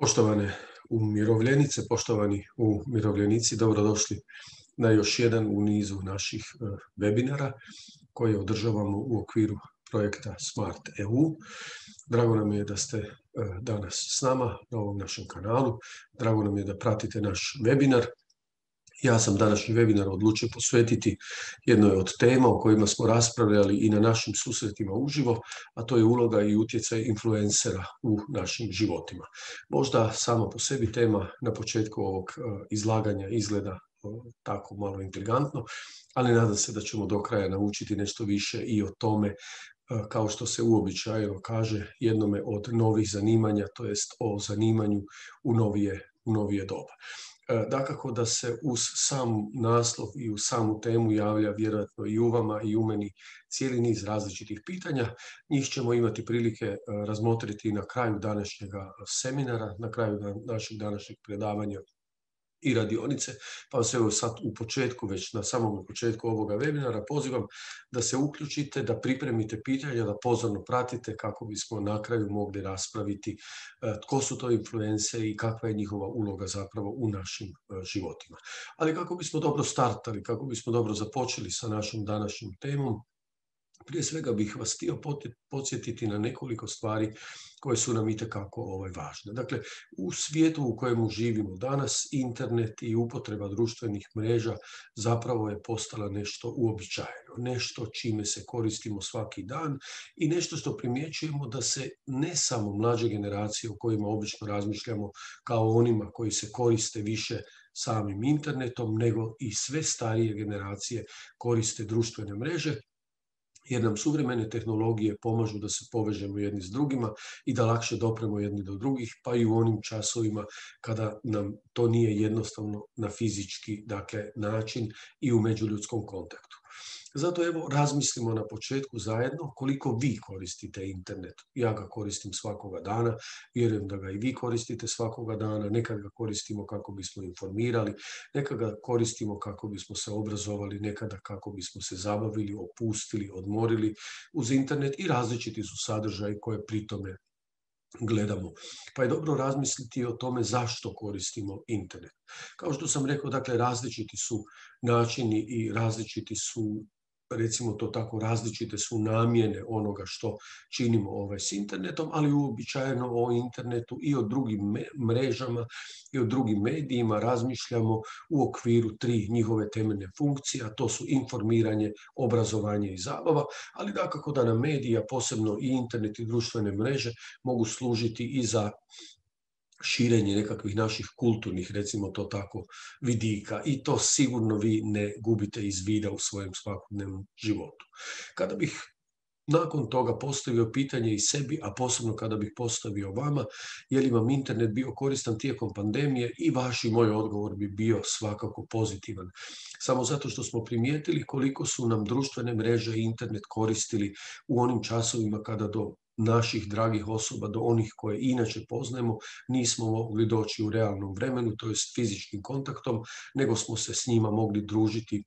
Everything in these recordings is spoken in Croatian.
Poštovane umirovljenice, poštovani umirovljenici, dobrodošli na još jedan u nizu naših webinara koje održavamo u okviru projekta Smart EU. Drago nam je da ste danas s nama na ovom našem kanalu. Drago nam je da pratite naš webinar. Ja sam današnji webinar odlučio posvetiti jednoj od tema o kojima smo raspravljali i na našim susretima uživo, a to je uloga i utjecaj influencera u našim životima. Možda samo po sebi tema na početku ovog izlaganja izgleda tako malo intrigantno, ali nadam se da ćemo do kraja naučiti nešto više i o tome, kao što se uobičajeno kaže, jednome od novih zanimanja, to jest o zanimanju u novije doba. Dakako da se uz sam naslov i uz samu temu javlja vjerojatno i u vama i u meni cijeli niz različitih pitanja. Njih ćemo imati prilike razmotriti na kraju današnjeg seminara, na kraju našeg današnjeg predavanja i radionice, pa vas evo sad u početku, već na samom početku ovoga webinara pozivam da se uključite, da pripremite pitanja, da pozorno pratite kako bismo na kraju mogli raspraviti tko su to influenceri i kakva je njihova uloga zapravo u našim životima. Ali kako bismo dobro startali, kako bismo dobro započeli sa našom današnjom temom, prije svega bih vas htio podsjetiti na nekoliko stvari koje su nam itekako važne. Dakle, u svijetu u kojemu živimo danas, internet i upotreba društvenih mreža zapravo je postala nešto uobičajeno, nešto čime se koristimo svaki dan i nešto što primjećujemo da se ne samo mlađe generacije o kojima obično razmišljamo kao onima koji se koriste više samim internetom, nego i sve starije generacije koriste društvene mreže, jer nam suvremene tehnologije pomažu da se povežemo jedni s drugima i da lakše dopremo jedni do drugih, pa i u onim časovima kada nam to nije jednostavno na fizički način i u međuljudskom kontaktu. Zato evo razmislimo na početku zajedno koliko vi koristite internet. Ja ga koristim svakoga dana, vjerujem da ga i vi koristite svakoga dana, nekad ga koristimo kako bismo informirali, nekad ga koristimo kako bismo se obrazovali, nekada kako bismo se zabavili, opustili, odmorili uz internet i različiti su sadržaji koje pri tome gledamo. Pa je dobro razmisliti o tome zašto koristimo internet. Kao što sam rekao, dakle, različiti su načini i različiti su, recimo to tako, različite su namjene onoga što činimo s internetom, ali uobičajeno o internetu i o drugim mrežama i o drugim medijima razmišljamo u okviru 3 njihove temeljne funkcije, a to su informiranje, obrazovanje i zabava, ali dakako da nam mediji, a posebno i internet i društvene mreže, mogu služiti i za širenje nekakvih naših kulturnih, recimo to tako, vidika, i to sigurno vi ne gubite iz vida u svojem svakodnevnom životu. Kada bih nakon toga postavio pitanje i sebi, a posebno kada bih postavio vama, je li vam internet bio koristan tijekom pandemije, i vaš i moj odgovor bi bio svakako pozitivan. Samo zato što smo primijetili koliko su nam društvene mreže i internet koristili u onim časovima kada do naših dragih osoba, do onih koje inače poznajemo, nismo mogli doći u realnom vremenu, to jest fizičkim kontaktom, nego smo se s njima mogli družiti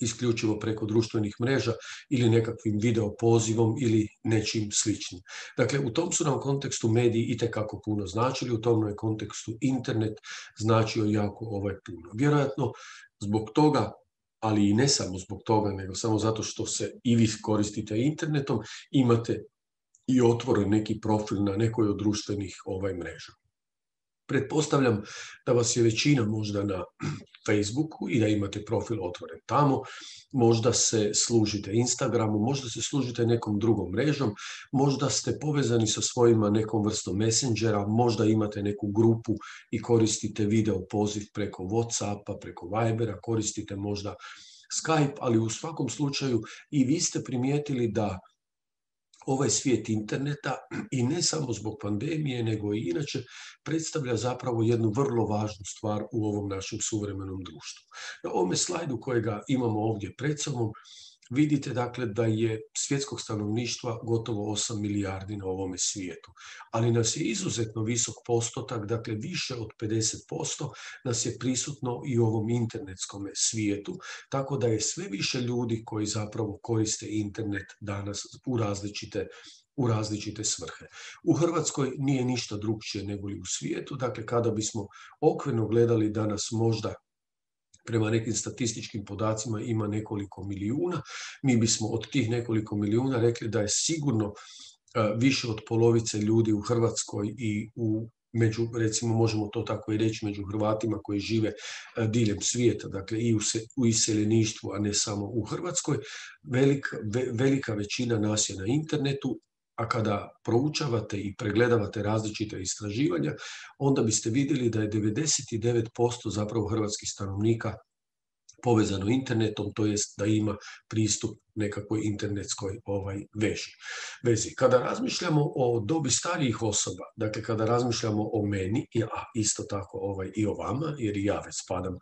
isključivo preko društvenih mreža ili nekakvim video pozivom ili nečim sličnim. Dakle, u tom su nam kontekstu mediji itekako puno značili, u tom je kontekstu internet značio jako puno. Vjerojatno zbog toga, ali i ne samo zbog toga, nego samo zato što se i vi koristite internetom, imate i otvoren neki profil na nekoj od društvenih mreža. Pretpostavljam da vas je većina možda na Facebooku i da imate profil otvoren tamo, možda se služite Instagramu, možda se služite nekom drugom mrežom, možda ste povezani sa svojima nekom vrstom Messengera, možda imate neku grupu i koristite video poziv preko WhatsAppa, preko Vibera, koristite možda Skype, ali u svakom slučaju i vi ste primijetili da ovaj svijet interneta, i ne samo zbog pandemije, nego i inače, predstavlja zapravo jednu vrlo važnu stvar u ovom našem suvremenom društvu. Na ovome slajdu kojega imamo ovdje pred sobom vidite dakle da je svjetskog stanovništva gotovo 8 milijardi na ovome svijetu. Ali nas je izuzetno visok postotak, dakle više od 50% nas je prisutno i u ovom internetskom svijetu, tako da je sve više ljudi koji zapravo koriste internet danas u različite svrhe. U Hrvatskoj nije ništa drukčije nego li u svijetu, dakle kada bismo okvirno gledali danas možda prema nekim statističkim podacima ima nekoliko milijuna, mi bismo od tih nekoliko milijuna rekli da je sigurno više od polovice ljudi u Hrvatskoj i među, recimo možemo to tako i reći, među Hrvatima koji žive diljem svijeta, dakle i u iseljeništvu, a ne samo u Hrvatskoj. Velika većina nas je na internetu, a kada proučavate i pregledavate različite istraživanja, onda biste vidjeli da je 99% zapravo hrvatskih stanovnika povezano internetom, to jest da ima pristup nekakvoj internetskoj vezi. Kada razmišljamo o dobi starijih osoba, dakle kada razmišljamo o meni, a isto tako i o vama, jer i ja već spadam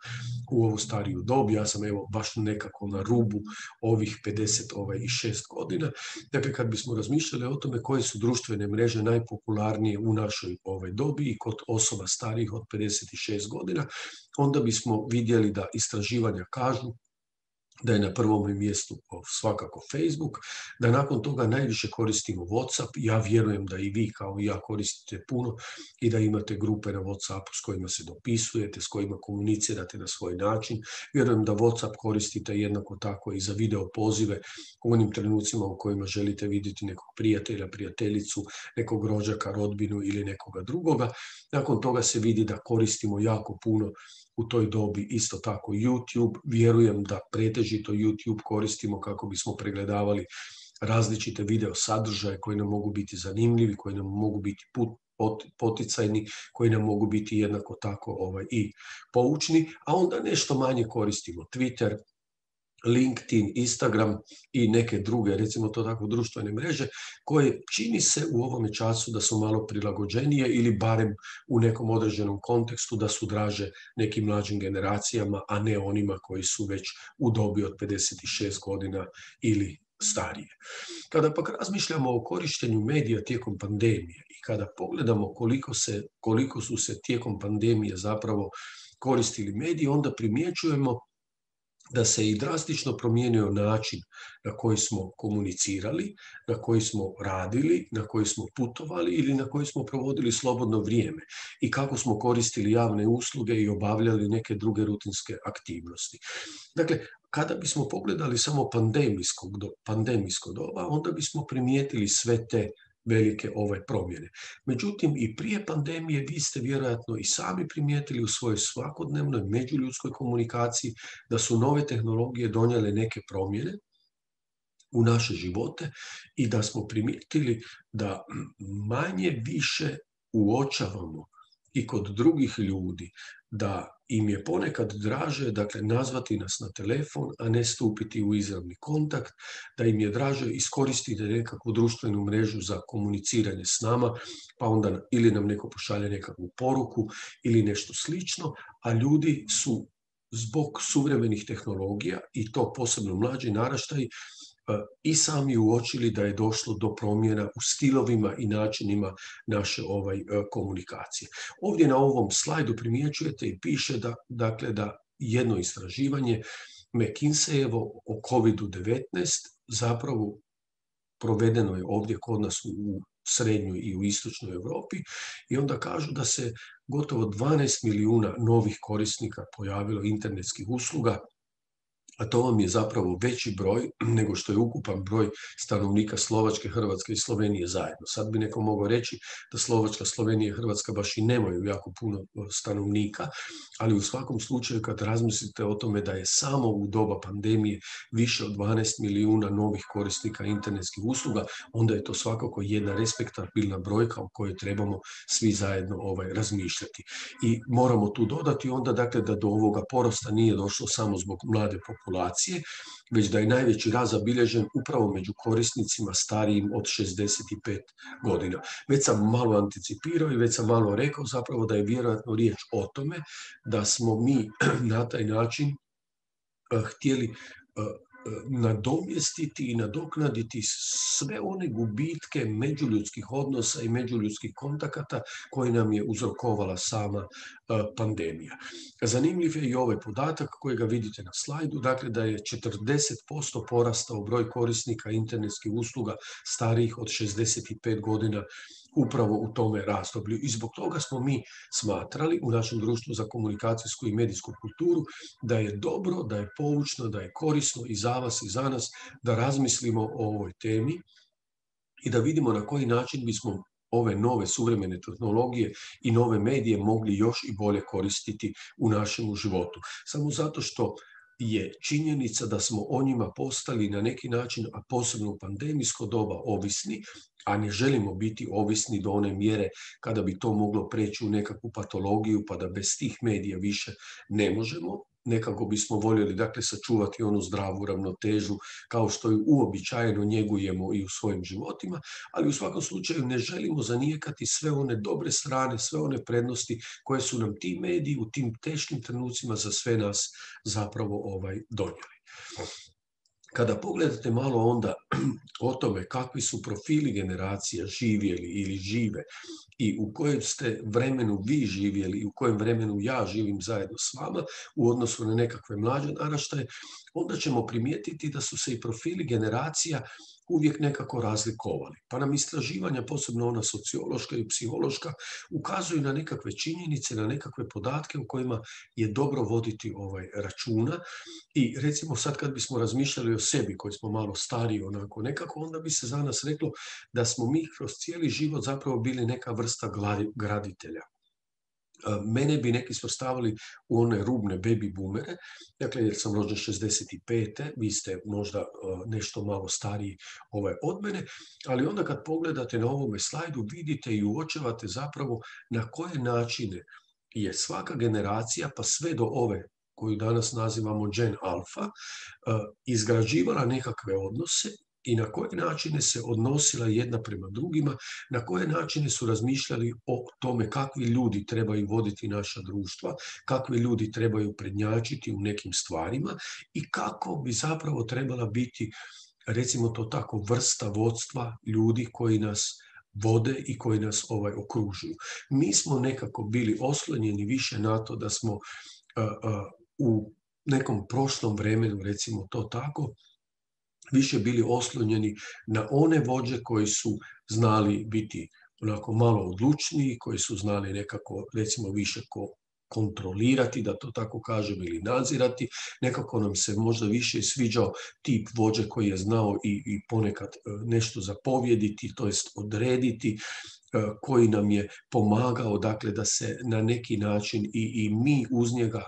u ovu stariju dob, ja sam evo baš nekako na rubu ovih 56 godina, dakle kad bismo razmišljali o tome koje su društvene mreže najpopularnije u našoj dobi i kod osoba starijih od 56 godina, onda bismo vidjeli da istraživanja kažu da je na prvom mjestu svakako Facebook, da nakon toga najviše koristimo WhatsApp. Ja vjerujem da i vi kao i ja koristite puno i da imate grupe na WhatsAppu s kojima se dopisujete, s kojima komunicirate na svoj način. Vjerujem da WhatsApp koristite jednako tako i za video pozive u onim trenucima u kojima želite vidjeti nekog prijatelja, prijateljicu, nekog rođaka, rodbinu ili nekoga drugoga. Nakon toga se vidi da koristimo jako puno u toj dobi isto tako YouTube. Vjerujem da pretežito YouTube koristimo kako bismo pregledavali različite video sadržaje koji nam mogu biti zanimljivi, koji nam mogu biti poticajni, koji nam mogu biti jednako tako i poučni, a onda nešto manje koristimo Twitter, LinkedIn, Instagram i neke druge, recimo to tako, društvene mreže, koje čini se u ovome času da su malo prilagođenije ili barem u nekom određenom kontekstu da su draže nekim mlađim generacijama, a ne onima koji su već u dobi od 56 godina ili starije. Kada pak razmišljamo o korištenju medija tijekom pandemije i kada pogledamo koliko su se tijekom pandemije zapravo koristili mediji, onda primjećujemo da se i drastično promijenio način na koji smo komunicirali, na koji smo radili, na koji smo putovali ili na koji smo provodili slobodno vrijeme i kako smo koristili javne usluge i obavljali neke druge rutinske aktivnosti. Dakle, kada bismo pogledali samo pandemijsko doba, onda bismo primijetili sve te velike promjene. Međutim, i prije pandemije vi ste vjerojatno i sami primijetili u svojoj svakodnevnoj međuljudskoj komunikaciji da su nove tehnologije donijele neke promjene u naše živote i da smo primijetili da manje više uočavamo i kod drugih ljudi da im je ponekad draže, dakle, nazvati nas na telefon, a ne stupiti u izravni kontakt, da im je draže iskoristiti nekakvu društvenu mrežu za komuniciranje s nama, pa onda ili nam neko pošalje nekakvu poruku ili nešto slično, a ljudi su zbog suvremenih tehnologija, i to posebno mlađi naraštaji, i sami uočili da je došlo do promjena u stilovima i načinima naše komunikacije. Ovdje na ovom slajdu primjećujete i piše da jedno istraživanje McKinsey-evo o COVID-19 zapravo provedeno je ovdje kod nas u srednjoj i u istočnoj Europi i onda kažu da se gotovo 12 milijuna novih korisnika pojavilo internetskih usluga, a to vam je zapravo veći broj nego što je ukupan broj stanovnika Slovačke, Hrvatske i Slovenije zajedno. Sad bi neko mogao reći da Slovačka, Slovenija i Hrvatska baš i nemaju jako puno stanovnika, ali u svakom slučaju kad razmislite o tome da je samo u doba pandemije više od 12 milijuna novih korisnika internetskih usluga, onda je to svakako jedna respektabilna brojka o kojoj trebamo svi zajedno razmišljati. I moramo tu dodati onda da do ovoga porasta nije došlo samo zbog mlade populacije, već da je najveći rast zabilježen upravo među korisnicima starijim od 65 godina. Već sam malo anticipirao i već sam malo rekao zapravo da je vjerojatno riječ o tome da smo mi na taj način htjeli nadomjestiti i nadoknaditi sve one gubitke međuljudskih odnosa i međuljudskih kontakata koje nam je uzrokovala sama pandemija. Zanimljiv je i ovaj podatak kojega vidite na slajdu, dakle da je 40% porastao broj korisnika internetskih usluga starijih od 65 godina upravo u tome razdoblju. I zbog toga smo mi smatrali u našem društvu za komunikacijsku i medijsku kulturu da je dobro, da je poučno, da je korisno i za vas i za nas da razmislimo o ovoj temi i da vidimo na koji način bismo ove nove suvremene tehnologije i nove medije mogli još i bolje koristiti u našem životu. Samo zato što je činjenica da smo o njima postali na neki način, a posebno u pandemijsko doba, ovisni, a ne želimo biti ovisni do one mjere kada bi to moglo preći u nekakvu patologiju, pa da bez tih medija više ne možemo. Nekako bismo voljeli, dakle, sačuvati onu zdravu ravnotežu kao što ju uobičajeno njegujemo i u svojim životima, ali u svakom slučaju ne želimo zanijekati sve one dobre strane, sve one prednosti koje su nam ti mediji u tim teškim trenucima za sve nas zapravo donijeli. Kada pogledate malo onda o tome kakvi su profili generacija živjeli ili žive i u kojem ste vremenu vi živjeli i u kojem vremenu ja živim zajedno s vama u odnosu na nekakve mlađe naraštaje, onda ćemo primijetiti da su se i profili generacija uvijek nekako razlikovali. Pa nam istraživanja, posebno ona sociološka i psihološka, ukazuju na nekakve činjenice, na nekakve podatke u kojima je dobro voditi računa. I recimo sad kad bismo razmišljali o sebi, koji smo malo stariji onako nekako, onda bi se za nas reklo da smo mi kroz cijeli život zapravo bili neka vrsta graditelja. Mene bi neki svrstavali u one rubne baby boomere, dakle jer sam rođen 65. Vi ste možda nešto malo stariji od mene, ali onda kad pogledate na ovome slajdu vidite i uočavate zapravo na koje načine je svaka generacija, pa sve do ove koju danas nazivamo Gen Alpha, izgrađivala nekakve odnose i na koje načine se odnosila jedna prema drugima, na koje načine su razmišljali o tome kakvi ljudi trebaju voditi naša društva, kakvi ljudi trebaju prednjačiti u nekim stvarima i kako bi zapravo trebala biti, recimo to tako, vrsta vodstva ljudi koji nas vode i koji nas okružuju. Mi smo nekako bili oslonjeni više na to da smo u nekom prošlom vremenu, recimo to tako, više bili oslonjeni na one vođe koji su znali biti onako malo odlučniji, koji su znali nekako, recimo, više kontrolirati, da to tako kažem, ili nadzirati. Nekako nam se možda više sviđao tip vođe koji je znao i ponekad nešto zapovjediti, to jest odrediti, koji nam je pomagao, dakle, da se na neki način i mi uz njega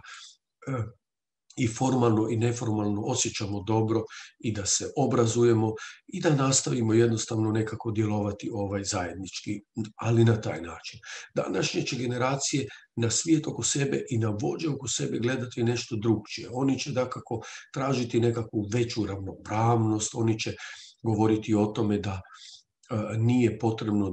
i formalno i neformalno osjećamo dobro i da se obrazujemo i da nastavimo jednostavno nekako djelovati zajednički, ali na taj način. Današnje će generacije na svijet oko sebe i na vođe oko sebe gledati nešto drugčije. Oni će dakako tražiti nekakvu veću ravnopravnost, oni će govoriti o tome da nije potrebno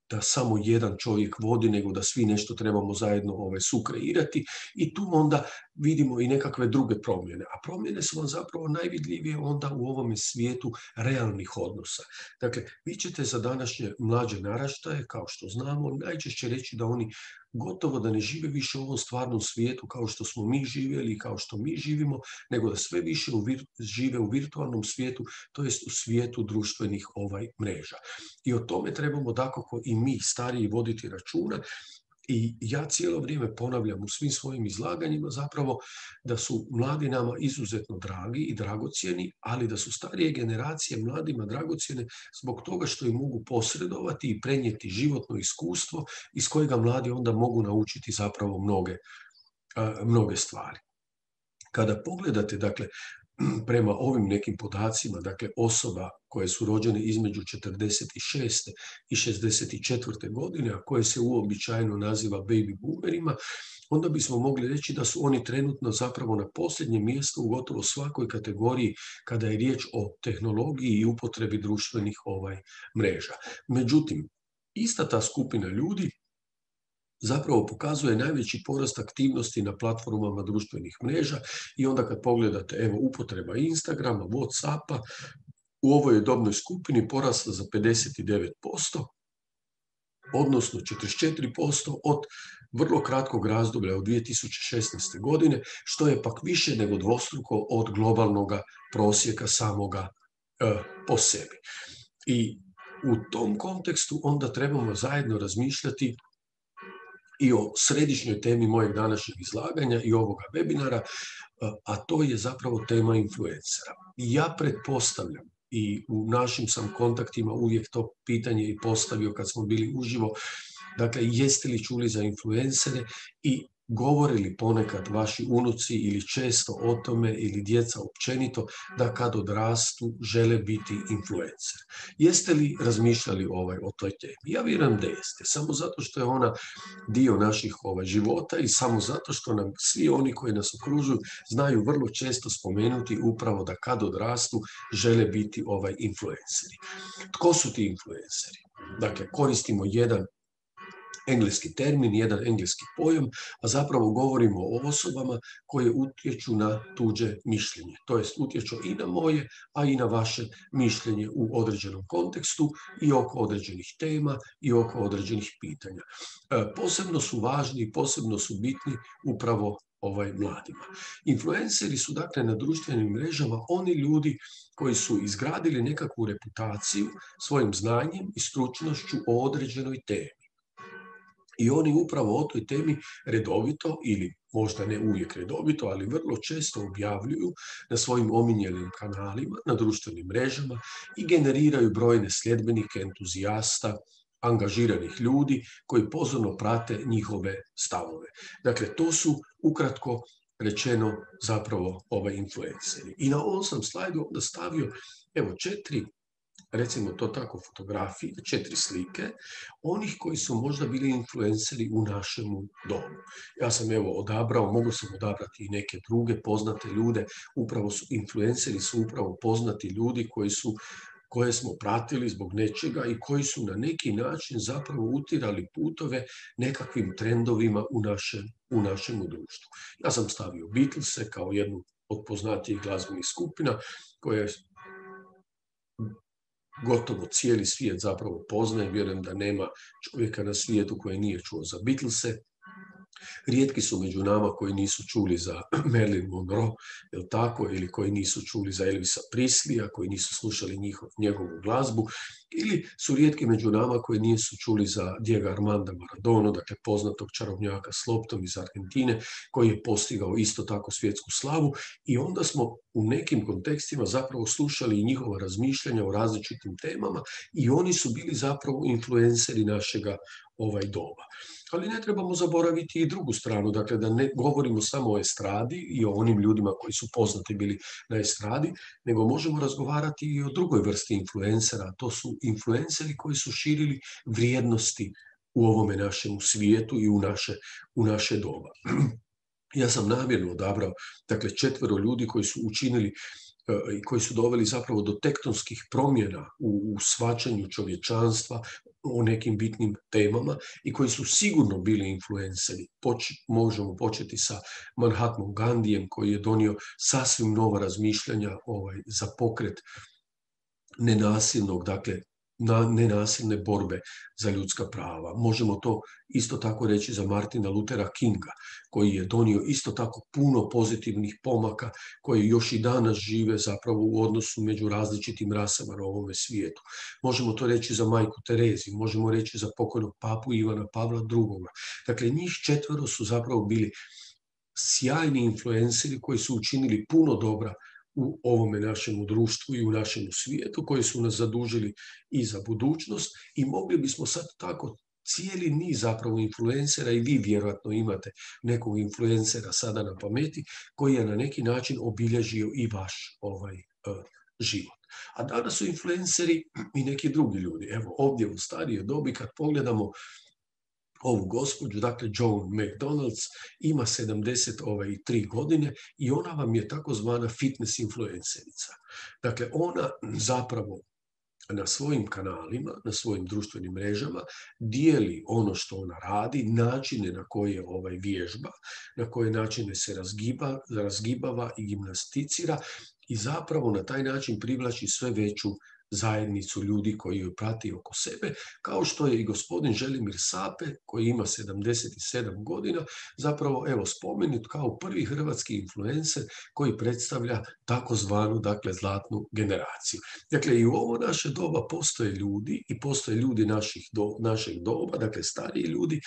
da samo jedan čovjek vodi, nego da svi nešto trebamo zajedno sukreirati i tu onda vidimo i nekakve druge promjene. A promjene su vam zapravo najvidljivije onda u ovome svijetu realnih odnosa. Dakle, vi ćete za današnje mlađe naraštaje, kao što znamo, najčešće reći da oni gotovo da ne žive više u ovom stvarnom svijetu kao što smo mi živjeli i kao što mi živimo, nego da sve više žive u virtualnom svijetu, to jest u svijetu društvenih mreža. I o tome trebamo dakako i mi stariji voditi računa. I ja cijelo vrijeme ponavljam u svim svojim izlaganjima zapravo da su mladi nama izuzetno dragi i dragocjeni, ali da su starije generacije mladima dragocjene zbog toga što im mogu posredovati i prenijeti životno iskustvo iz kojega mladi onda mogu naučiti zapravo mnoge stvari. Kada pogledate, dakle, prema ovim nekim podacima, dakle, osoba koje su rođene između 46. i 64. godine, a koje se uobičajeno naziva baby boomerima, onda bismo mogli reći da su oni trenutno zapravo na posljednjem mjestu u gotovo svakoj kategoriji kada je riječ o tehnologiji i upotrebi društvenih mreža. Međutim, ista ta skupina ljudi zapravo pokazuje najveći porast aktivnosti na platformama društvenih mreža i onda kad pogledate, evo, upotreba Instagrama, Whatsappa, u ovoj dobnoj skupini porasla za 59%, odnosno 44% od vrlo kratkog razdoblja od 2016. godine, što je pak više nego dvostruko od globalnog prosjeka samoga po sebi. I u tom kontekstu onda trebamo zajedno razmišljati i o središnjoj temi mojeg današnjeg izlaganja i ovoga webinara, a to je zapravo tema influencera. Ja pretpostavljam, i u našim sam kontaktima uvijek to pitanje i postavio kad smo bili uživo, dakle, jeste li čuli za influencere i govore li ponekad vaši unuci ili često o tome ili djeca općenito da kad odrastu žele biti influencer. Jeste li razmišljali o toj temi? Ja vjerujem da jeste, samo zato što je ona dio naših života i samo zato što nam svi oni koji nas okružuju znaju vrlo često spomenuti upravo da kad odrastu žele biti influenceri. Tko su ti influenceri? Dakle, koristimo jedan engleski termin, jedan engleski pojam, a zapravo govorimo o osobama koje utječu na tuđe mišljenje. To jest utječu i na moje, a i na vaše mišljenje u određenom kontekstu i oko određenih tema i oko određenih pitanja. Posebno su važni i posebno su bitni upravo mladima. Influenceri su dakle na društvenim mrežama oni ljudi koji su izgradili nekakvu reputaciju svojim znanjem i stručnošću o određenoj temi. I oni upravo o toj temi redovito, ili možda ne uvijek redovito, ali vrlo često objavljuju na svojim omiljenim kanalima, na društvenim mrežama i generiraju brojne sljedbenike, entuzijasta, angažiranih ljudi koji pozorno prate njihove stavove. Dakle, to su ukratko rečeno zapravo influenceri. I na ovom sam slajdu onda stavio, evo, 4, recimo to tako, fotografije, 4 slike onih koji su možda bili influenceri u našemu domu. Ja sam odabrao, mogu sam odabrati i neke druge poznate ljude, upravo su influenceri, su upravo poznati ljudi koje smo pratili zbog nečega i koji su na neki način zapravo utirali putove nekakvim trendovima u našem društvu. Ja sam stavio Beatlese kao jednu od poznatijih glazbenih skupina koja je gotovo cijeli svijet zapravo poznaje. Vjerujem da nema čovjeka na svijetu koji nije čuo za Beatlese. Rijetki su među nama koji nisu čuli za Marilyn Monroe, ili koji nisu čuli za Elvisa Presleya, koji nisu slušali njegovu glazbu, ili su rijetki među nama koji nisu čuli za Diego Armanda Maradonu, dakle poznatog čarobnjaka s loptom iz Argentine, koji je postigao isto tako svjetsku slavu, i onda smo u nekim kontekstima zapravo slušali i njihova razmišljanja o različitim temama i oni su bili zapravo influenceri našega doba. Ali ne trebamo zaboraviti i drugu stranu, dakle da ne govorimo samo o estradi i o onim ljudima koji su poznati bili na estradi, nego možemo razgovarati i o drugoj vrsti influencera. To su influenceri koji su širili vrijednosti u ovome našemu svijetu i u naše doba. Ja sam namjerno odabrao, dakle, 4 ljudi koji su učinili i koji su doveli zapravo do tektonskih promjena u shvaćanju čovječanstva o nekim bitnim temama i koji su sigurno bili influenceri. Možemo početi sa Mahatmom Gandhijem, koji je donio sasvim nova razmišljanja za pokret nenasilnog, dakle, nenasilne borbe za ljudska prava. Možemo to isto tako reći za Martina Luthera Kinga, koji je donio isto tako puno pozitivnih pomaka koji još i danas žive zapravo u odnosu među različitim rasama na ovome svijetu. Možemo to reći za majku Terezi, možemo reći za pokojnog papu Ivana Pavla II. Dakle, njih 4 su zapravo bili sjajni influenceri koji su učinili puno dobra u ovome našemu društvu i u našemu svijetu, koji su nas zadužili i za budućnost, i mogli bismo sad tako cijeli niz zapravo influencera, i vi vjerojatno imate nekog influencera sada na pameti, koji je na neki način obilježio i vaš život. A danas su influenceri i neki drugi ljudi. Evo, ovdje u starije dobi kad pogledamo ovu gospođu, dakle Joan McDonalds, ima 73 godine i ona vam je takozvana fitness influencerica. Dakle, ona zapravo na svojim kanalima, na svojim društvenim mrežama, dijeli ono što ona radi, načine na koje vježba, na koje načine se razgibava i gimnasticira i zapravo na taj način privlači sve veću zajednicu ljudi koji ju prati oko sebe, kao što je i gospodin Želimir Sape, koji ima 77 godina, zapravo spomenut kao prvi hrvatski influencer koji predstavlja takozvanu, dakle, zlatnu generaciju. Dakle, i u ovo naše doba postoje ljudi i postoje ljudi našeg doba, dakle stariji ljudi,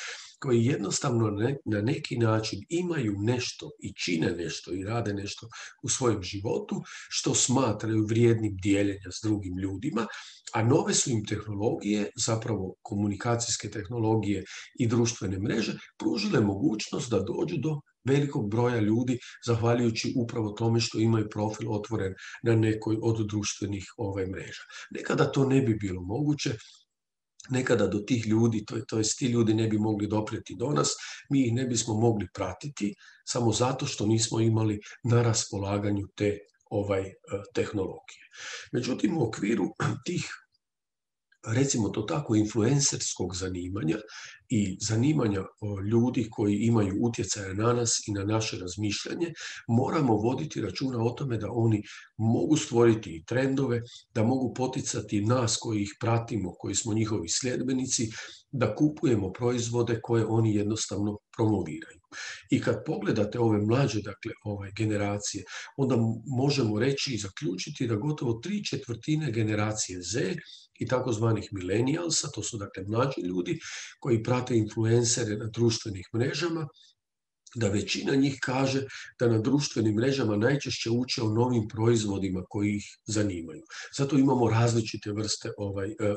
koji jednostavno na neki način imaju nešto i čine nešto i rade nešto u svojem životu što smatraju vrijednim dijeljenja s drugim ljudima, a nove su im tehnologije, zapravo komunikacijske tehnologije i društvene mreže, pružile mogućnost da dođu do velikog broja ljudi, zahvaljujući upravo tome što imaju profil otvoren na nekoj od društvenih mreža. Nekada to ne bi bilo moguće, nekada do tih ljudi, to jest ti ljudi ne bi mogli doprijeti do nas, mi ih ne bismo mogli pratiti samo zato što nismo imali na raspolaganju te tehnologije. Međutim, u okviru tih, recimo to tako, influencerskog zanimanja i zanimanja ljudi koji imaju utjecaja na nas i na naše razmišljanje, moramo voditi računa o tome da oni mogu stvoriti i trendove, da mogu poticati nas koji ih pratimo, koji smo njihovi sljedbenici, da kupujemo proizvode koje oni jednostavno promoviraju. I kad pogledate ove mlađe, dakle, generacije, onda možemo reći i zaključiti da gotovo 3/4 generacije Z i takozvanih millennialsa, to su dakle mlađi ljudi koji prate influencere na društvenih mrežama, da većina njih kaže da na društvenim mrežama najčešće uče o novim proizvodima koji ih zanimaju. Zato imamo različite vrste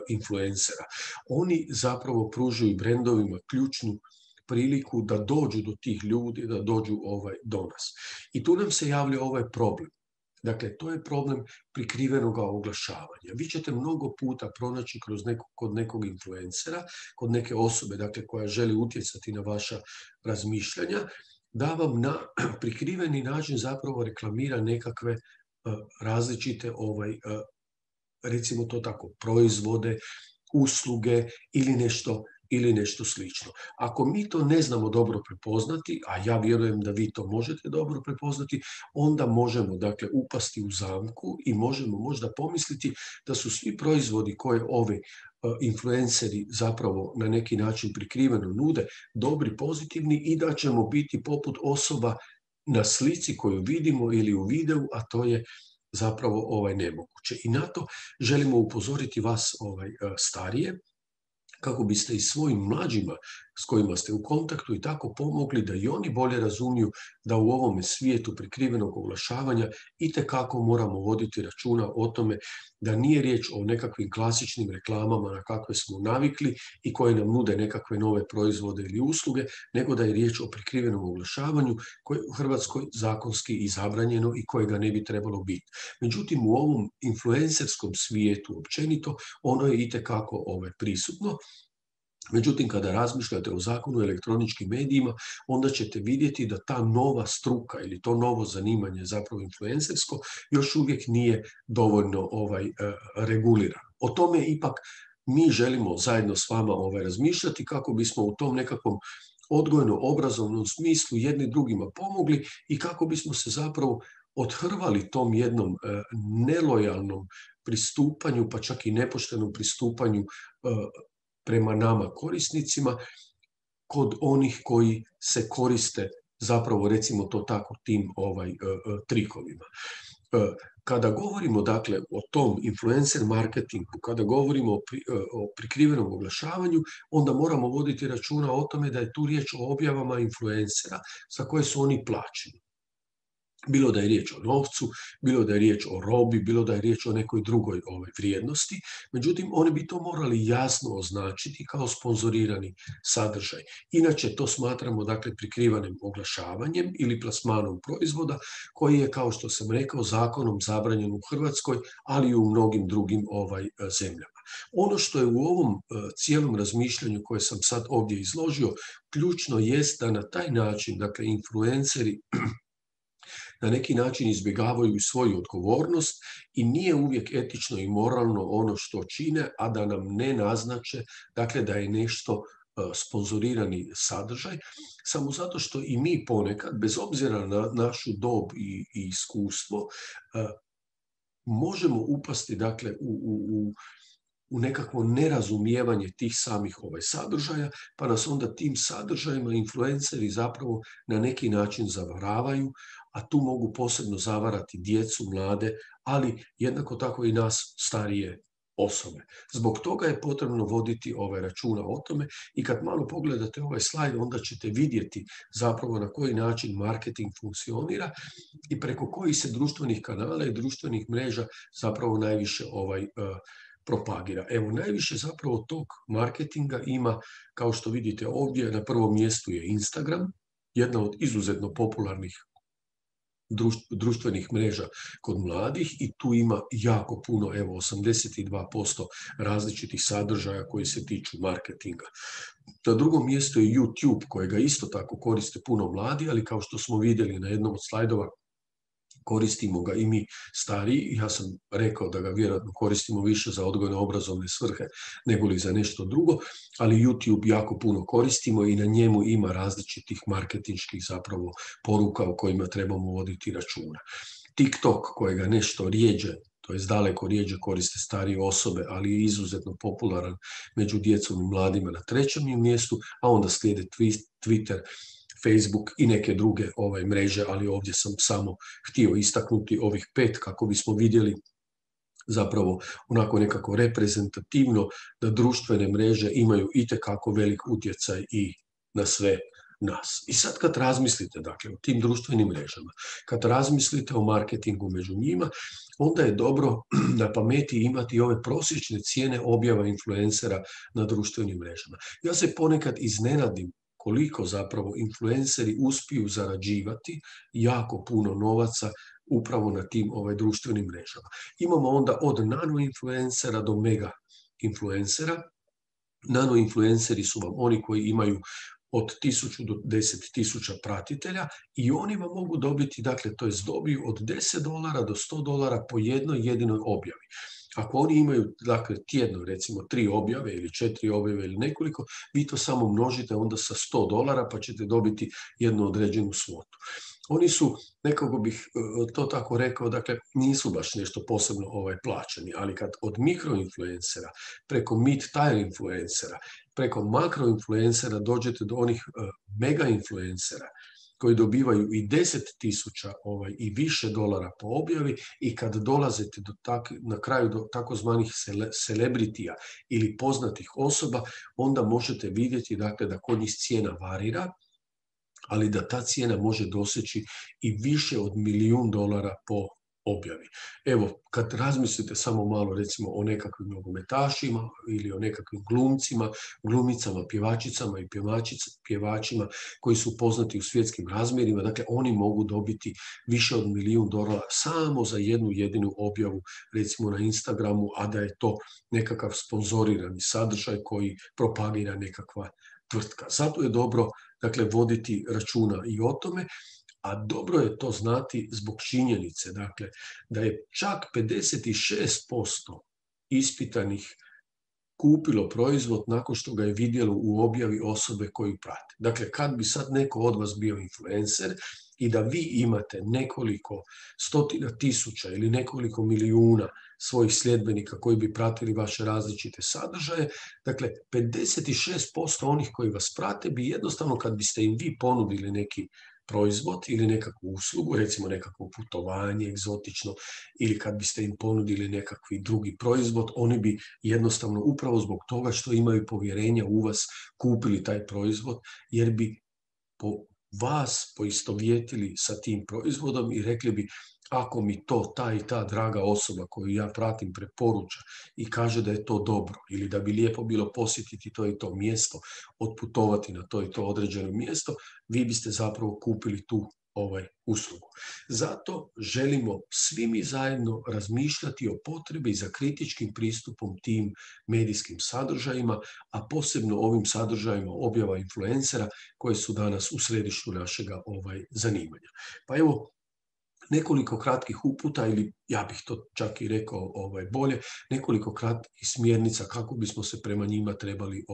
influencera. Oni zapravo pružaju brendovima ključnu priliku da dođu do tih ljudi, da dođu do nas. I tu nam se javlja ovaj problem. Dakle, to je problem prikrivenog oglašavanja. Vi ćete mnogo puta pronaći kod nekog influencera, kod neke osobe, dakle, koja želi utjecati na vaša razmišljanja, da vam na prikriveni način zapravo reklamira nekakve različite, recimo to tako, proizvode, usluge ili nešto slično. Ako mi to ne znamo dobro prepoznati, a ja vjerujem da vi to možete dobro prepoznati, onda možemo, dakle, upasti u zamku i možemo možda pomisliti da su svi proizvodi koje ovi influenceri zapravo na neki način prikriveno nude dobri, pozitivni i da ćemo biti poput osoba na slici koju vidimo ili u videu, a to je zapravo nemoguće. I na to želimo upozoriti vas starije, kako biste i svojim mlađima s kojima ste u kontaktu i tako pomogli da i oni bolje razumiju da u ovome svijetu prikrivenog oglašavanja itekako moramo voditi računa o tome da nije riječ o nekakvim klasičnim reklamama na kakve smo navikli i koje nam nude nekakve nove proizvode ili usluge, nego da je riječ o prikrivenom oglašavanju koje je u Hrvatskoj zakonski i zabranjeno i kojega ne bi trebalo biti. Međutim, u ovom influencerskom svijetu općenito ono je itekako prisutno. Međutim, kada razmišljate o zakonu o elektroničkim medijima, onda ćete vidjeti da ta nova struka ili to novo zanimanje, zapravo influencersko, još uvijek nije dovoljno regulirano. O tome ipak mi želimo zajedno s vama razmišljati kako bismo u tom nekakvom odgojno-obrazovnom smislu jedni drugima pomogli i kako bismo se zapravo odhrvali tom jednom nelojalnom pristupanju, pa čak i nepoštenom pristupanju prema nama korisnicima, kod onih koji se koriste zapravo, recimo to tako, tim trikovima. Kada govorimo, dakle, o tom influencer marketingu, kada govorimo o prikrivenom oglašavanju, onda moramo voditi računa o tome da je tu riječ o objavama influencera za koje su oni plaćeni. Bilo da je riječ o novcu, bilo da je riječ o robi, bilo da je riječ o nekoj drugoj vrijednosti. Međutim, oni bi to morali jasno označiti kao sponzorirani sadržaj. Inače, to smatramo, dakle, prikrivanim oglašavanjem ili plasmanom proizvoda koji je, kao što sam rekao, zakonom zabranjen u Hrvatskoj, ali i u mnogim drugim zemljama. Ono što je u ovom cijelom razmišljanju koje sam sad ovdje izložio, ključno jest da na taj način, dakle, influenceri na neki način izbjegavaju svoju odgovornost i nije uvijek etično i moralno ono što čine, a da nam ne naznače, dakle, da je nešto sponzorirani sadržaj, samo zato što i mi ponekad, bez obzira na našu dob i iskustvo, možemo upasti, dakle, u nekakvo nerazumijevanje tih samih sadržaja, pa nas onda tim sadržajima influenceri zapravo na neki način zavaravaju, a tu mogu posebno zavarati djecu, mlade, ali jednako tako i nas starije osobe. Zbog toga je potrebno voditi računa o tome i kad malo pogledate ovaj slajd, onda ćete vidjeti zapravo na koji način marketing funkcionira i preko kojih se društvenih kanala i društvenih mreža zapravo najviše propagira. Evo, najviše zapravo tog marketinga ima, kao što vidite ovdje, na prvom mjestu je Instagram, jedna od izuzetno popularnih društvenih mreža kod mladih i tu ima jako puno, evo 82% različitih sadržaja koji se tiču marketinga. Na drugom mjestu je YouTube, kojega isto tako koriste puno mladi, ali kao što smo vidjeli na jednom od slajdova, koristimo ga i mi stariji. Ja sam rekao da ga vjerojatno koristimo više za odgojno-obrazovne svrhe nego li za nešto drugo, ali YouTube jako puno koristimo i na njemu ima različitih marketinških zapravo poruka o kojima trebamo voditi računa. TikTok, kojega nešto rijeđe, to je daleko rijeđe koriste starije osobe, ali je izuzetno popularan među djecom i mladima na trećem mjestu, a onda slijede Twitter, Facebook i neke druge mreže, ali ovdje sam samo htio istaknuti ovih 5 kako bismo vidjeli zapravo onako nekako reprezentativno da društvene mreže imaju itekako velik utjecaj i na sve nas. I sad kad razmislite, dakle, o tim društvenim mrežama, kad razmislite o marketingu među njima, onda je dobro na pameti imati ove prosječne cijene objava influencera na društvenim mrežama. Ja se ponekad iznenadim koliko zapravo influenceri uspiju zarađivati jako puno novaca upravo na tim društvenim mrežama. Imamo onda od nano-influencera do mega-influencera. Nano-influenceri su vam oni koji imaju od 1000 do 10.000 pratitelja i oni vam mogu dobiti, dakle, to je dobiju od $10 do $100 po jednoj jedinoj objavi. Ako oni imaju, dakle, tjedno, recimo 3 objave ili 4 objave ili nekoliko, vi to samo množite onda sa $100 pa ćete dobiti jednu određenu svotu. Oni su, nekako bih to tako rekao, dakle, nisu baš nešto posebno plaćeni, ali kad od mikroinfluencera, preko mid-tier influencera, preko makroinfluencera dođete do onih mega-influencera, koji dobivaju i 10.000 i više dolara po objavi i kad dolazite na kraju do takozvanih celebritija ili poznatih osoba, onda možete vidjeti, dakle, da kod njih cijena varira, ali da ta cijena može doseći i više od $1.000.000 po objavi. Evo, kad razmislite samo malo recimo o nekakvim nogometašima ili o nekakvim glumcima, glumicama, pjevačicama i pjevačima koji su poznati u svjetskim razmjerima, dakle oni mogu dobiti više od $1.000.000 samo za jednu jedinu objavu recimo na Instagramu, a da je to nekakav sponzorirani sadržaj koji propagira nekakva tvrtka. Zato je dobro, dakle, voditi računa i o tome, a dobro je to znati zbog činjenice, dakle, da je čak 56% ispitanih kupilo proizvod nakon što ga je vidjelo u objavi osobe koju prate. Dakle, kad bi sad neko od vas bio influencer i da vi imate nekoliko stotina tisuća ili nekoliko milijuna svojih sljedbenika koji bi pratili vaše različite sadržaje, dakle, 56% onih koji vas prate bi jednostavno, kad biste im vi ponudili neki proizvod ili nekakvu uslugu, recimo nekakvo putovanje egzotično, ili kad biste im ponudili nekakvi drugi proizvod, oni bi jednostavno upravo zbog toga što imaju povjerenja u vas kupili taj proizvod, jer bi vas poistovjetili sa tim proizvodom i rekli bi, ako mi to ta i ta draga osoba koju ja pratim preporuča i kaže da je to dobro ili da bi lijepo bilo posjetiti to i to mjesto, otputovati na to i to određeno mjesto, vi biste zapravo kupili tu uslugu. Zato želimo svi mi zajedno razmišljati o potrebi za kritičkim pristupom tim medijskim sadržajima, a posebno ovim sadržajima objava influencera koje su danas u središtu našega zanimanja. Pa evo, nekoliko kratkih uputa ili ja bih to čak i rekao bolje, nekoliko kratkih smjernica kako bismo se prema njima trebali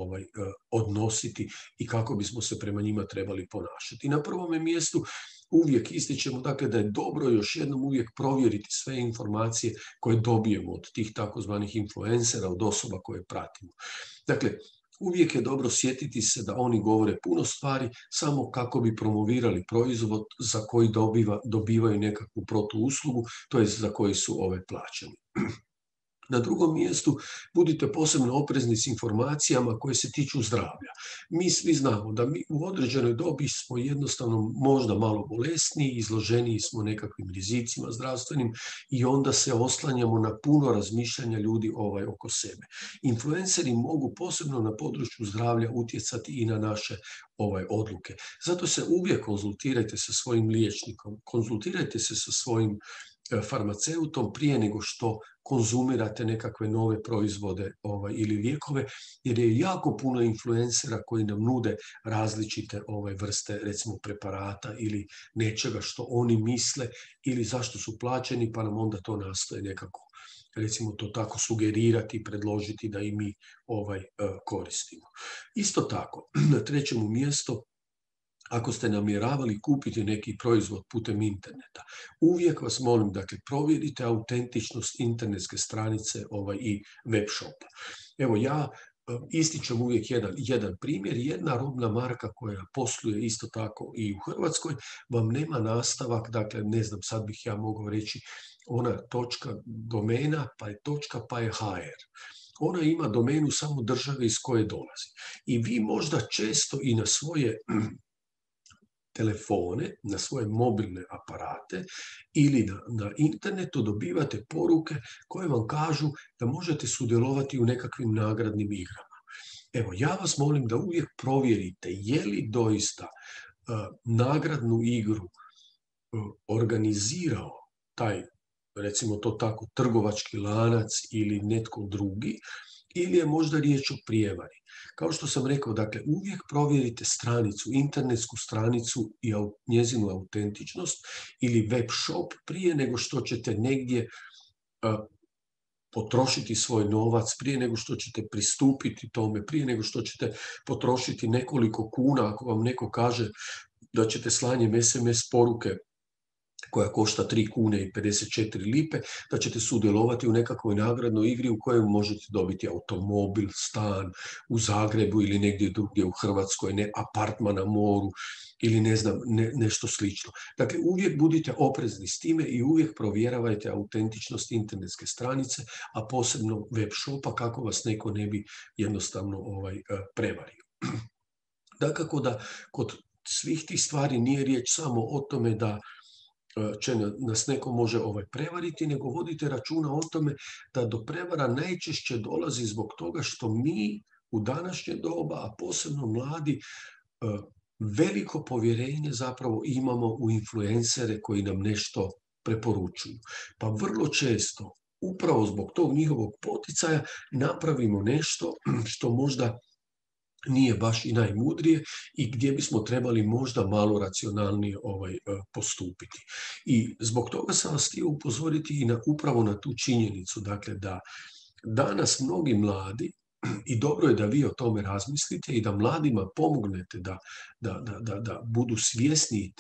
odnositi i kako bismo se prema njima trebali ponašati. Na prvome mjestu uvijek ističemo dakle, da je dobro još jednom uvijek provjeriti sve informacije koje dobijemo od tih takozvanih influencera, od osoba koje pratimo. Dakle, uvijek je dobro sjetiti se da oni govore puno stvari samo kako bi promovirali proizvod za koji dobivaju nekakvu protuuslugu, to je za koji su plaćeni. Na drugom mjestu budite posebno oprezni s informacijama koje se tiču zdravlja. Mi svi znamo da mi u određenoj dobi smo jednostavno možda malo bolesniji, izloženiji smo nekakvim rizicima zdravstvenim i onda se oslanjamo na puno razmišljanja ljudi oko sebe. Influenceri mogu posebno na području zdravlja utjecati i na naše odluke. Zato se uvijek konzultirajte sa svojim liječnikom, konzultirajte se sa svojim farmaceutom prije nego što konzumirate nekakve nove proizvode ili lijekove, jer je jako puno influencera koji nam nude različite vrste, recimo preparata ili nečega što oni misle ili zašto su plaćeni, pa nam onda to nastoje nekako, recimo to tako, sugerirati i predložiti da i mi koristimo. Isto tako, na trećem mjestu, ako ste namjeravali kupiti neki proizvod putem interneta, uvijek vas molim, dakle, provjerite autentičnost internetske stranice i web shopa. Evo, ja ističem uvijek jedan primjer. Jedna robna marka koja posluje isto tako i u Hrvatskoj vam nema nastavak, dakle, ne znam, sad bih ja mogao reći ona točka domena, pa je točka, pa je HR. Ona ima domenu samo države iz koje dolazi. I vi možda često i na svoje telefone, na svoje mobilne aparate ili na internetu dobivate poruke koje vam kažu da možete sudjelovati u nekakvim nagradnim igrama. Evo, ja vas molim da uvijek provjerite je li doista nagradnu igru organizirao taj, recimo to tako, trgovački lanac ili netko drugi, ili je možda riječ o prijevari. Kao što sam rekao, dakle, uvijek provjerite stranicu, internetsku stranicu i njezinu autentičnost ili web shop prije nego što ćete negdje potrošiti svoj novac, prije nego što ćete pristupiti tome, prije nego što ćete potrošiti nekoliko kuna, ako vam neko kaže da ćete slanjem SMS poruke koja košta 3 kune i 54 lipe, da ćete sudjelovati u nekakvoj nagradnoj igri u kojoj možete dobiti automobil, stan u Zagrebu ili negdje drugdje u Hrvatskoj, ne apartman na moru ili ne znam, nešto slično. Dakle, uvijek budite oprezni s time i uvijek provjeravajte autentičnost internetske stranice, a posebno web shopa, kako vas neko ne bi jednostavno prevario. Dakako da kod svih tih stvari nije riječ samo o tome da će nas neko može prevariti, nego vodite računa o tome da do prevara najčešće dolazi zbog toga što mi u današnje doba, a posebno mladi, veliko povjerenje zapravo imamo u influencere koji nam nešto preporučuju. Pa vrlo često, upravo zbog tog njihovog poticaja, napravimo nešto što možda nije baš i najmudrije i gdje bismo trebali možda malo racionalnije postupiti. I zbog toga sam vas htio upozoriti i upravo na tu činjenicu, dakle, da danas mnogi mladi, i dobro je da vi o tome razmislite i da mladima pomognete da budu svjesni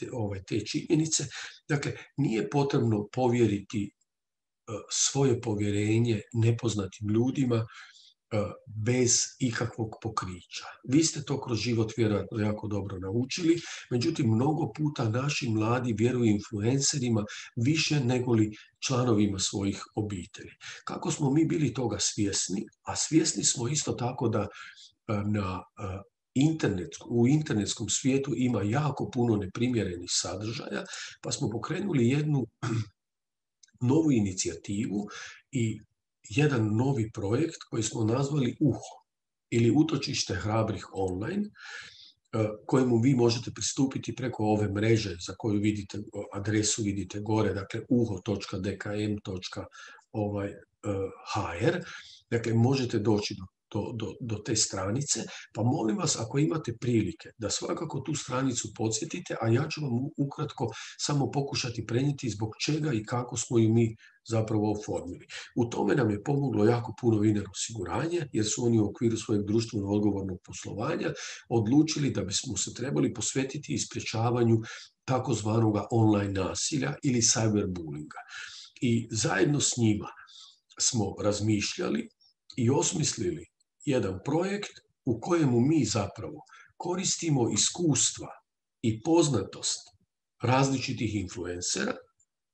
te činjenice. Dakle, nije potrebno povjeriti svoje povjerenje nepoznatim ljudima bez ikakvog pokrića. Vi ste to kroz život vjerojatno jako dobro naučili, međutim, mnogo puta naši mladi vjeruju influencerima više nego li članovima svojih obitelji. Kako smo mi bili toga svjesni, a svjesni smo isto tako da u internetskom svijetu ima jako puno neprimjerenih sadržaja, pa smo pokrenuli jednu novu inicijativu i jedan novi projekt koji smo nazvali UHO ili Utočište hrabrih online, kojemu vi možete pristupiti preko ove mreže za koju vidite, adresu vidite gore, dakle uho.dkm.hr. Dakle, možete doći do do te stranice, pa molim vas ako imate prilike da svakako tu stranicu podsjetite, a ja ću vam ukratko samo pokušati prenijeti zbog čega i kako smo ju mi zapravo oformili. U tome nam je pomoglo jako puno Viner osiguranje, jer su oni u okviru svojeg društveno odgovornog poslovanja odlučili da bismo se trebali posvetiti isprječavanju takozvanog online nasilja ili cyberbullinga. I zajedno s njima smo razmišljali i osmislili jedan projekt u kojemu mi zapravo koristimo iskustva i poznatost različitih influencera.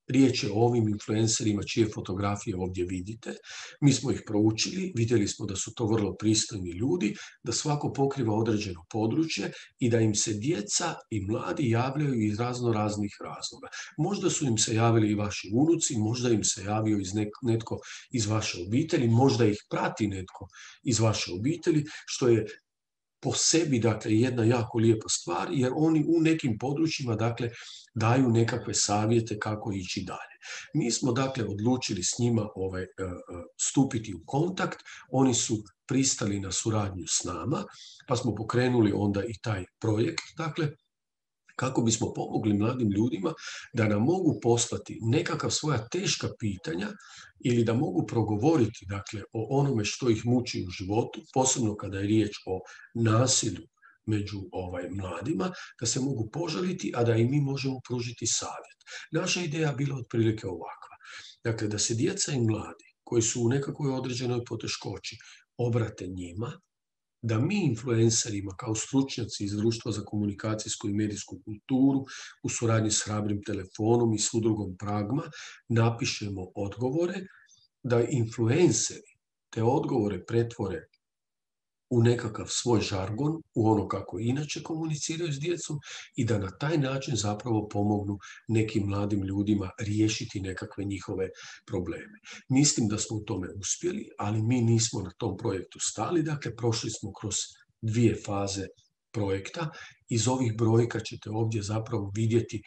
Riječ je o ovim influencerima čije fotografije ovdje vidite. Mi smo ih proučili, vidjeli smo da su to vrlo pristojni ljudi, da svako pokriva određeno područje i da im se djeca i mladi javljaju iz raznih razloga. Možda su im se javili i vaši unuci, možda im se javio netko iz vaše obitelji, možda ih prati netko iz vaše obitelji, što je po sebi, dakle, jedna jako lijepa stvar, jer oni u nekim područjima, dakle, daju nekakve savjete kako ići dalje. Mi smo, dakle, odlučili s njima stupiti u kontakt, oni su pristali na suradnju s nama, pa smo pokrenuli onda i taj projekt, dakle, kako bismo pomogli mladim ljudima da nam mogu poslati nekakav svoja teška pitanja ili da mogu progovoriti, dakle, o onome što ih muči u životu, posebno kada je riječ o nasilju među mladima, da se mogu požaliti, a da i mi možemo pružiti savjet. Naša ideja je bila otprilike ovakva. Dakle, da se djeca i mladi koji su u nekakvoj određenoj poteškoći obrate njima, da mi influencerima kao stručnjaci iz Društva za komunikacijsku i medijsku kulturu u suradnji s Hrabrim telefonom i s udrugom Pragma napišemo odgovore, da influenceri te odgovore pretvore u nekakav svoj žargon, u ono kako inače komuniciraju s djecom i da na taj način zapravo pomognu nekim mladim ljudima riješiti nekakve njihove probleme. Mislim da smo u tome uspjeli, ali mi nismo na tom projektu stali, dakle prošli smo kroz 2 faze projekta. Iz ovih brojka ćete ovdje zapravo vidjeti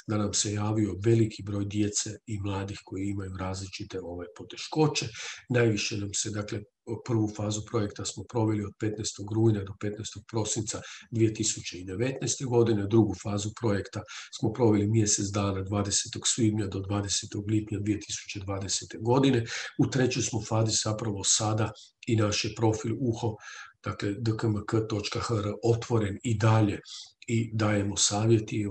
da nam se javio veliki broj djece i mladih koji imaju različite poteškoće. Najviše nam se, dakle, prvu fazu projekta smo proveli od 15. rujna do 15. prosinca 2019. godine, drugu fazu projekta smo proveli mjesec dana 20. svibnja do 20. lipnja 2020. godine. U trećoj smo fazi zapravo sada i naš je profil uho, dakle dkmk.hr otvoren i dalje i dajemo savjeti i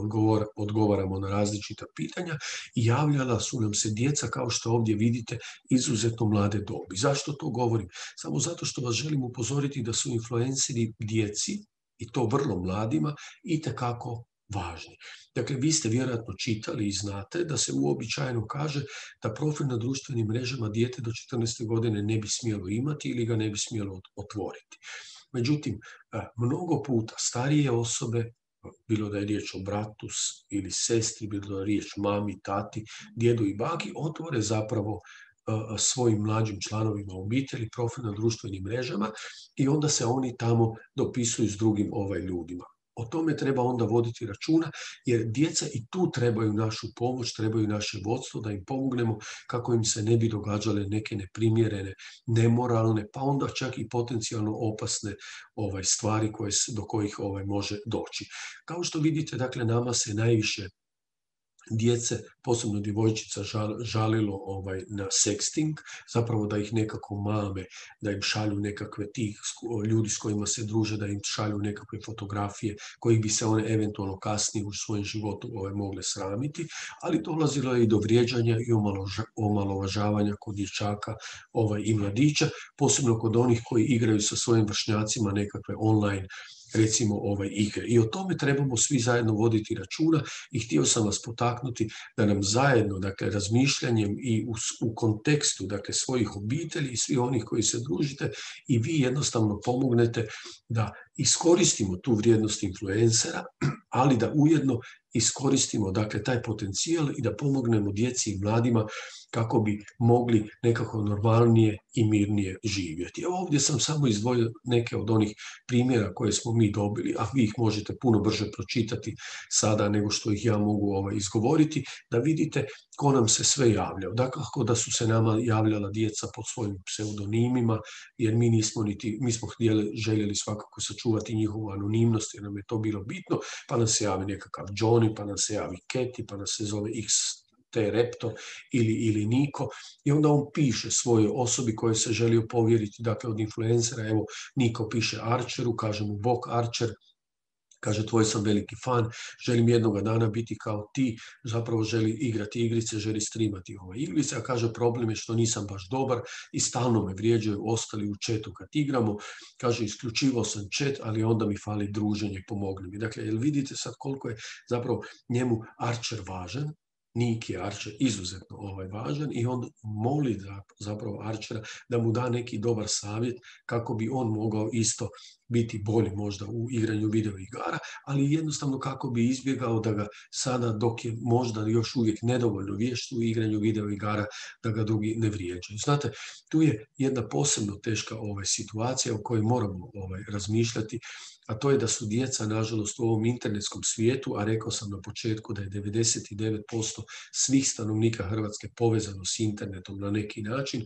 odgovaramo na različita pitanja i javljala su nam se djeca, kao što ovdje vidite, izuzetno mlade dobi. Zašto to govorim? Samo zato što vas želim upozoriti da su influenceri djeci, i to vrlo mladima, itekako važni. Dakle, vi ste vjerojatno čitali i znate da se uobičajeno kaže da profil na društvenim mrežama dijete do 14. godine ne bi smjelo imati ili ga ne bi smjelo otvoriti. Međutim, mnogo puta starije osobe, bilo da je riječ o bratu ili sestri, bilo da je riječ mami, tati, djedu i baki, otvore zapravo svojim mlađim članovima obitelji profil na društvenim mrežama i onda se oni tamo dopisuju s drugim ljudima. O tome treba onda voditi računa, jer djeca i tu trebaju našu pomoć, trebaju naše vodstvo da im pomognemo kako im se ne bi događale neke neprimjerene, nemoralne, pa onda čak i potencijalno opasne stvari do kojih može doći. Kao što vidite, dakle, nama se najviše djece, posebno djevojčica, žalilo na sexting, zapravo da ih nekako mame, da im šalju nekakve ljudi s kojima se druže, da im šalju nekakve fotografije kojih bi se one eventualno kasnije u svojem životu mogle sramiti, ali dolazilo je i do vrijeđanja i omalovažavanja kod dječaka i mladića, posebno kod onih koji igraju sa svojim vršnjacima nekakve online, recimo, igre. I o tome trebamo svi zajedno voditi računa i htio sam vas potaknuti da nam zajedno, dakle, razmišljanjem i u kontekstu, dakle, svojih obitelji i svih onih koji se družite i vi jednostavno pomognete da iskoristimo tu vrijednost influencera ali da ujedno iskoristimo dakle, taj potencijal i da pomognemo djeci i mladima kako bi mogli nekako normalnije i mirnije živjeti. Evo ovdje sam samo izdvojio neke od onih primjera koje smo mi dobili, a vi ih možete puno brže pročitati sada nego što ih ja mogu izgovoriti, da vidite ko nam se sve javljao. Dakle, da su se nama javljala djeca pod svojim pseudonimima, jer mi smo željeli svakako sačuvati njihovu anonimnost, jer nam je to bilo bitno, pa nam se javi nekakav Johnny, pa nam se javi Keti, pa nam se zove Raptor ili Niko, i onda on piše svojoj osobi kojoj se želio povjeriti, dakle od influencera. Evo, Niko piše Archeru, kaže mu bok Archer, kaže tvoj sam veliki fan, želim jednoga dana biti kao ti, zapravo želi igrati igrice, želi streamati ove igrice, a kaže problem je što nisam baš dobar i stalno me vrijeđaju ostali u chatu kad igramo, kaže isključivao sam chat, ali onda mi fali druženje, pomogni mi. Dakle, jel vidite sad koliko je zapravo njemu Archer važan? Nick je Archer izuzetno važan i on moli zapravo Archera da mu da neki dobar savjet kako bi on mogao isto biti bolji možda u igranju video igara, ali jednostavno kako bi izbjegao da ga sada, dok je možda još uvijek nedovoljno vješt u igranju video igara, da ga drugi ne vrijeđaju. Znate, tu je jedna posebno teška situacija o kojoj moramo razmišljati, a to je da su djeca, nažalost, u ovom internetskom svijetu, a rekao sam na početku da je 99% svih stanovnika Hrvatske povezano s internetom na neki način,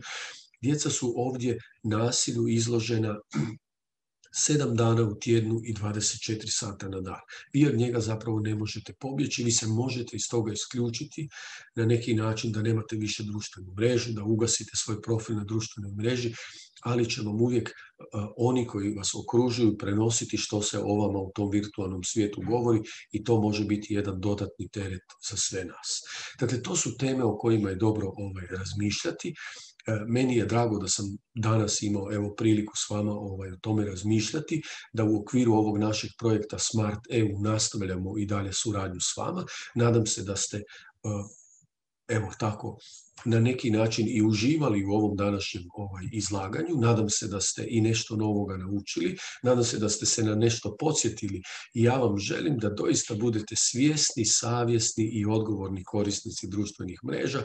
djeca su ovdje nasilju izložena 7 dana u tjednu i 24 sata na dan. Vi od njega zapravo ne možete pobjeći, vi se možete iz toga isključiti na neki način da nemate više društvenu mrežu, da ugasite svoj profil na društvenoj mreži, ali će vam uvijek oni koji vas okružuju prenositi što se o vama u tom virtualnom svijetu govori i to može biti jedan dodatni teret za sve nas. Dakle, to su teme o kojima je dobro razmišljati. Meni je drago da sam danas imao priliku s vama o tome razmišljati, da u okviru ovog našeg projekta Smart EU nastavljamo i dalje suradnju s vama. Nadam se da ste tako na neki način i uživali u ovom današnjem izlaganju. Nadam se da ste i nešto novoga naučili. Nadam se da ste se na nešto podsjetili i ja vam želim da doista budete svjesni, savjesni i odgovorni korisnici društvenih mreža.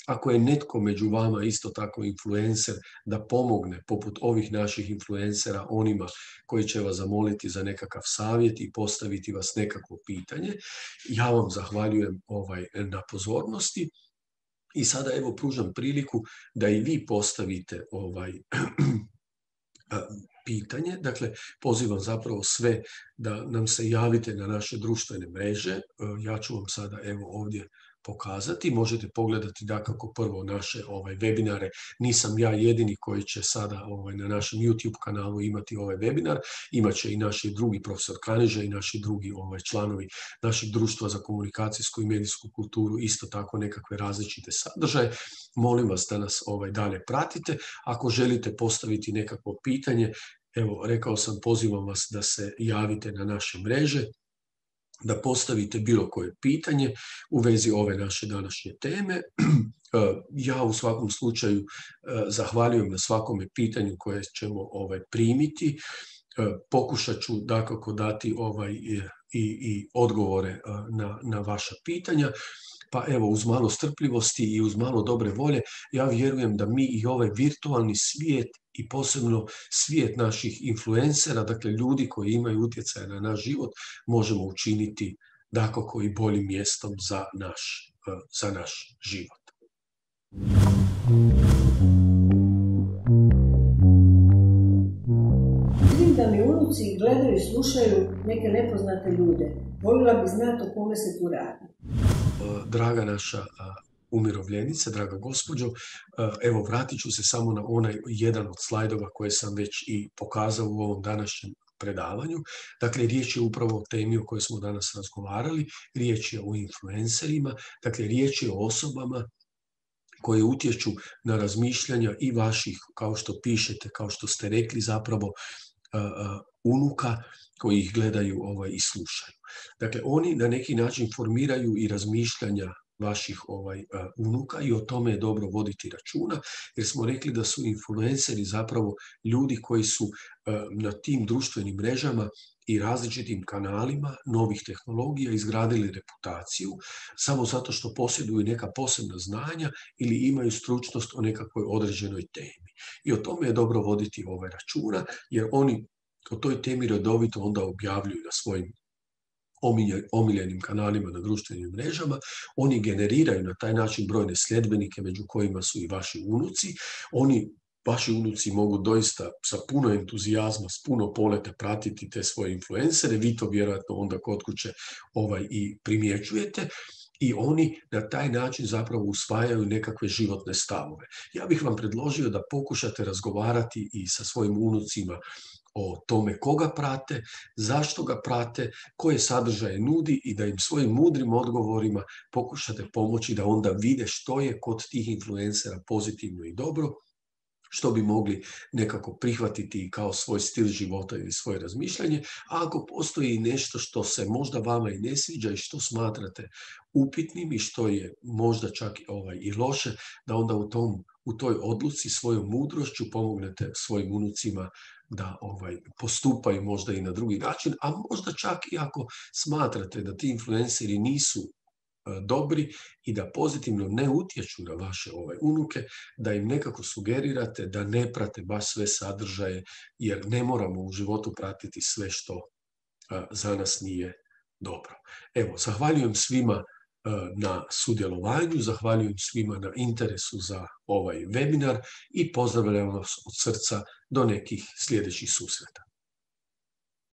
Ako je netko među vama isto tako influencer, da pomogne poput ovih naših influencera onima koji će vas zamoliti za nekakav savjet i postaviti vas nekakvo pitanje. Ja vam zahvaljujem na pozornosti i sada pružam priliku da i vi postavite pitanje. Dakle, pozivam zapravo sve da nam se javite na naše društvene mreže. Ja ću vam sada ovdje pokazati. Možete pogledati dakako prvo naše webinare. Nisam ja jedini koji će sada na našem YouTube kanalu imati ovaj webinar. Imaće i naši drugi profesor Kaniža i naši drugi članovi našeg društva za komunikacijsku i medijsku kulturu isto tako nekakve različite sadržaje. Molim vas da nas dalje pratite. Ako želite postaviti nekakvo pitanje, rekao sam, pozivam vas da se javite na naše mreže, da postavite bilo koje pitanje u vezi ove naše današnje teme. Ja u svakom slučaju zahvaljujem na svakome pitanju koje ćemo primiti. Pokušat ću dakako dati i odgovore na vaša pitanja. Pa uz malo strpljivosti i uz malo dobre volje, ja vjerujem da mi i ovaj virtualni svijet i posebno svijet naših influencera, dakle ljudi koji imaju utjecaj na naš život, možemo učiniti dakako i boljim mjestom za naš život. Vidim da mi unuci gledaju i slušaju neke nepoznate ljude. Volila bi znati o kome se tu radi. Draga naša umirovljenice, draga gospođo, vratit ću se samo na onaj jedan od slajdova koje sam već i pokazao u ovom današnjem predavanju. Dakle, riječ je upravo o temi o kojoj smo danas razgovarali, riječ je o influencerima, dakle, riječ je o osobama koje utječu na razmišljanja i vaših, kao što pišete, kao što ste rekli, zapravo unuka koji ih gledaju i slušaju. Dakle, oni na neki način formiraju i razmišljanja vaših unuka i o tome je dobro voditi računa, jer smo rekli da su influenceri zapravo ljudi koji su na tim društvenim mrežama i različitim kanalima novih tehnologija izgradili reputaciju samo zato što posjeduju neka posebna znanja ili imaju stručnost o nekakvoj određenoj temi. I o tome je dobro voditi računa, jer oni o toj temi redovito onda objavljuju na svojim omiljenim kanalima na društvenim mrežama. Oni generiraju na taj način brojne sljedbenike, među kojima su i vaši unuci. Vaši unuci mogu doista sa puno entuzijazma, s puno poleta pratiti te svoje influencere. Vi to vjerojatno onda kod kuće i primjećujete. I oni na taj način zapravo usvajaju nekakve životne stavove. Ja bih vam predložio da pokušate razgovarati i sa svojim unucima o tome koga prate, zašto ga prate, koje sadržaje nudi i da im svojim mudrim odgovorima pokušate pomoći da onda vide što je kod tih influencera pozitivno i dobro, što bi mogli nekako prihvatiti kao svoj stil života ili svoje razmišljanje, a ako postoji nešto što se možda vama i ne sviđa i što smatrate upitnim i što je možda čak i loše, da onda u toj odluci svojom mudrošću pomognete svojim unucima da postupaju možda i na drugi način, a možda čak i ako smatrate da ti influenceri nisu dobri i da pozitivno ne utječu na vaše unuke, da im nekako sugerirate da ne prate baš sve sadržaje, jer ne moramo u životu pratiti sve što za nas nije dobro. Evo, zahvaljujem svima na sudjelovanju, zahvaljujem svima na interesu za ovaj webinar i pozdravljam vas od srca do nekih sljedećih susreta.